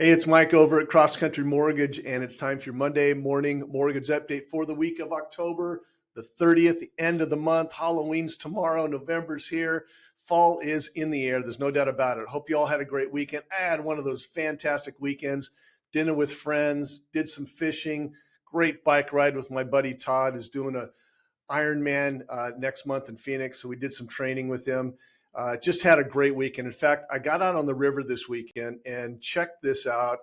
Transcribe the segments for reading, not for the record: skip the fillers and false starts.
Hey, it's Mike over at Cross Country Mortgage, and it's time for your Monday morning mortgage update for the week of October the 30th, the end of the month. Halloween's tomorrow, November's here. Fall is in the air. There's no doubt about it. Hope you all had a great weekend. I had one of those fantastic weekends. Dinner with friends, did some fishing, great bike ride with my buddy Todd, who's doing a Ironman next month in Phoenix. So we did some training with him. Just had a great weekend. In fact, I got out on the river this weekend and checked this out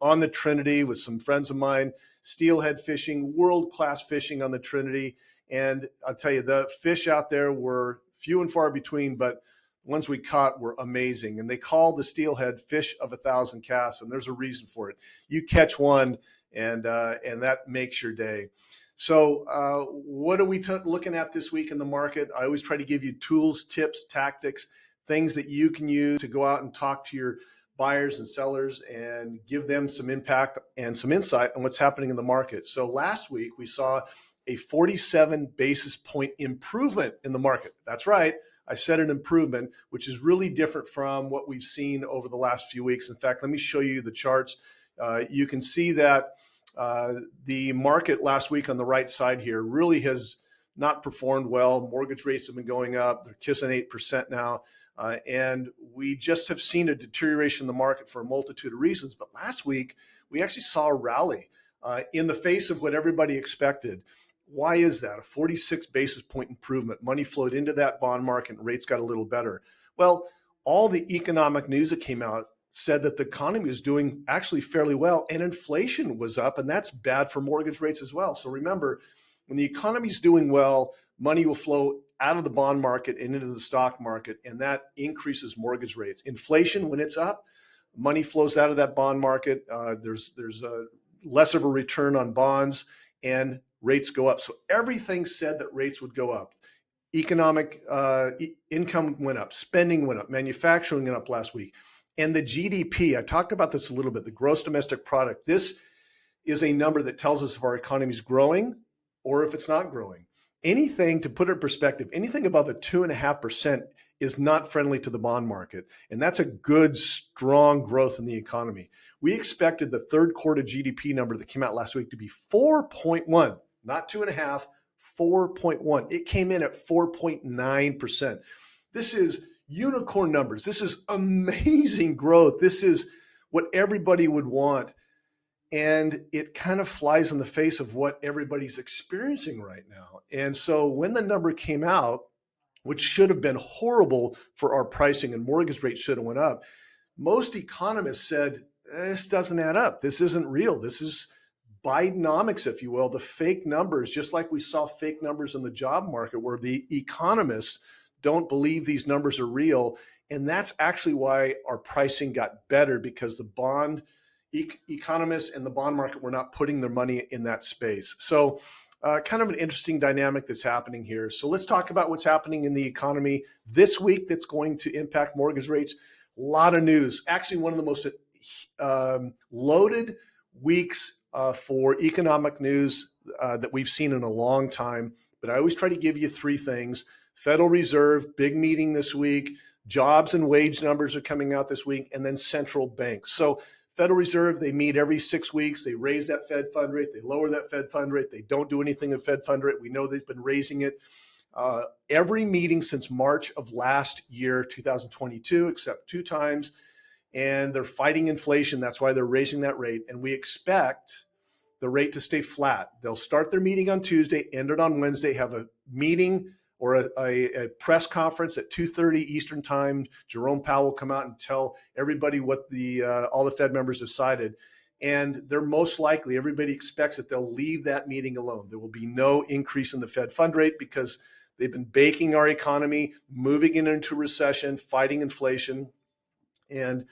on the Trinity with some friends of mine, steelhead fishing, world-class fishing on the Trinity. And I'll tell you, the fish out there were few and far between, but the ones we caught were amazing. And they call the steelhead fish of 1,000 casts, and there's a reason for it. You catch one, and that makes your day. So what are we looking at this week in the market? I always try to give you tools, tips, tactics, things that you can use to go out and talk to your buyers and sellers and give them some impact and some insight on what's happening in the market. So last week we saw a 47 basis point improvement in the market. That's right. I said an improvement, which is really different from what we've seen over the last few weeks. In fact, let me show you the charts. You can see that the market last week on the right side here really has not performed well. Mortgage rates have been going up. They're kissing 8% now. And we just have seen a deterioration in the market for a multitude of reasons. But last week, we actually saw a rally in the face of what everybody expected. Why is that? A 46 basis point improvement. Money flowed into that bond market and rates got a little better. Well, all the economic news that came out said that the economy is doing actually fairly well and inflation was up, and that's bad for mortgage rates as well. So remember, when the economy is doing well, money will flow out of the bond market and into the stock market, and that increases mortgage rates. Inflation, when it's up, money flows out of that bond market. There's less of a return on bonds, and rates go up. So everything said that rates would go up. Economic income went up, spending went up, manufacturing went up last week. And the GDP, I talked about this a little bit, the gross domestic product. This is a number that tells us if our economy is growing or if it's not growing. Anything, to put it in perspective, anything above a 2.5% is not friendly to the bond market. And that's a good, strong growth in the economy. We expected the third quarter GDP number that came out last week to be 4.1, not 2.5, 4.1. It came in at 4.9%. This is unicorn numbers. This is amazing growth. This is what everybody would want. And it kind of flies in the face of what everybody's experiencing right now. And so when the number came out, which should have been horrible for our pricing and mortgage rates should have went up, most economists said, this doesn't add up. This isn't real. This is Bidenomics, if you will, the fake numbers, just like we saw fake numbers in the job market where the economists don't believe these numbers are real. And that's actually why our pricing got better, because the bond economists and the bond market were not putting their money in that space. So kind of an interesting dynamic that's happening here. So let's talk about what's happening in the economy this week that's going to impact mortgage rates. A lot of news. Actually, one of the most loaded weeks for economic news that we've seen in a long time. But I always try to give you three things. Federal Reserve, big meeting this week. Jobs and wage numbers are coming out this week, and then central banks. So Federal Reserve, they meet every 6 weeks. They raise that Fed fund rate. They lower that Fed fund rate. They don't do anything at Fed fund rate. We know they've been raising it every meeting since March of last year, 2022, except 2 times. And they're fighting inflation. That's why they're raising that rate. And we expect the rate to stay flat. They'll start their meeting on Tuesday, end it on Wednesday, have a meeting or a press conference at 2:30 Eastern time. Jerome Powell will come out and tell everybody what all the Fed members decided. And they're most likely, everybody expects that they'll leave that meeting alone. There will be no increase in the Fed fund rate because they've been baking our economy, moving it into recession, fighting inflation. And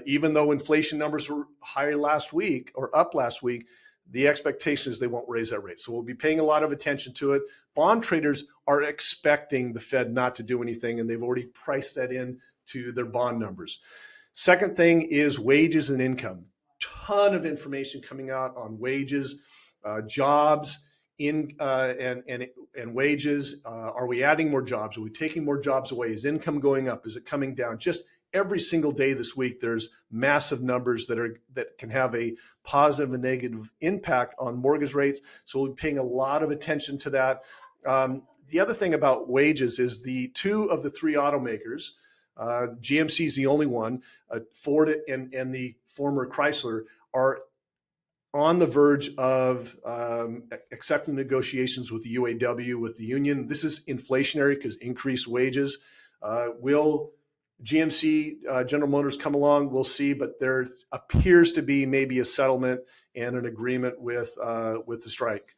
even though inflation numbers were higher last week or up last week, the expectation is they won't raise that rate. So we'll be paying a lot of attention to it. Bond traders are expecting the Fed not to do anything, and they've already priced that in to their bond numbers. Second thing is wages and income. Ton of information coming out on wages, jobs, and wages. Are we adding more jobs? Are we taking more jobs away? Is income going up? Is it coming down? Just every single day this week, there's massive numbers that can have a positive and negative impact on mortgage rates. So we'll be paying a lot of attention to that. The other thing about wages is the two of the three automakers, GMC is the only one, Ford and the former Chrysler are on the verge of accepting negotiations with the UAW, with the union. This is inflationary because increased wages. Will GMC, General Motors come along? We'll see, but there appears to be maybe a settlement and an agreement with the strike.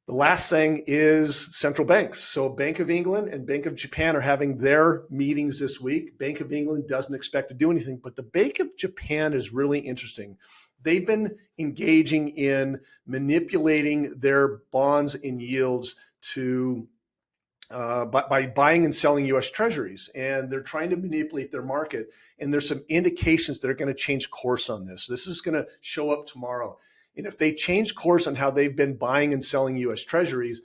The last thing is central banks. So Bank of England and Bank of Japan are having their meetings this week. Bank of England doesn't expect to do anything, but the Bank of Japan is really interesting. They've been engaging in manipulating their bonds and yields to by buying and selling U.S. Treasuries, and they're trying to manipulate their market. And there's some indications that are going to change course on this. This is going to show up tomorrow. And if they change course on how they've been buying and selling U.S. Treasuries,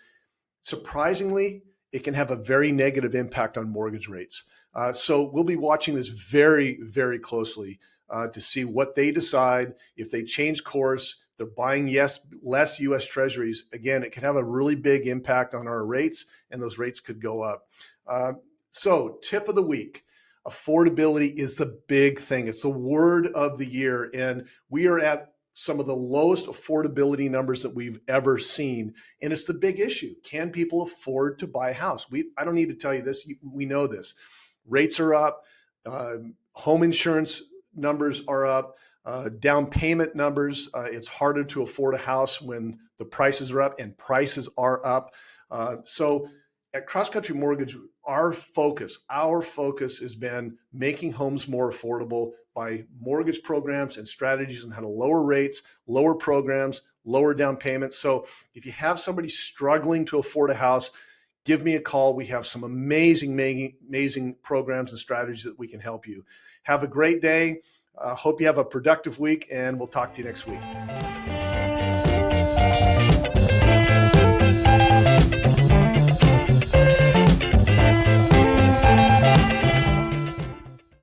surprisingly, it can have a very negative impact on mortgage rates. So we'll be watching this very, very closely to see what they decide. If they change course, they're buying less U.S. Treasuries. Again, it could have a really big impact on our rates, and those rates could go up. So tip of the week. Affordability is the big thing. It's the word of the year, and we are at some of the lowest affordability numbers that we've ever seen. And it's the big issue. Can people afford to buy a house? I don't need to tell you this. We know this. Rates are up. Home insurance numbers are up. Down payment numbers. It's harder to afford a house when the prices are up, and prices are up. So at Cross Country Mortgage, our focus has been making homes more affordable by mortgage programs and strategies on how to lower rates, lower programs, lower down payments. So if you have somebody struggling to afford a house, give me a call. We have some amazing programs and strategies that we can help you. Have a great day. Hope you have a productive week, and we'll talk to you next week.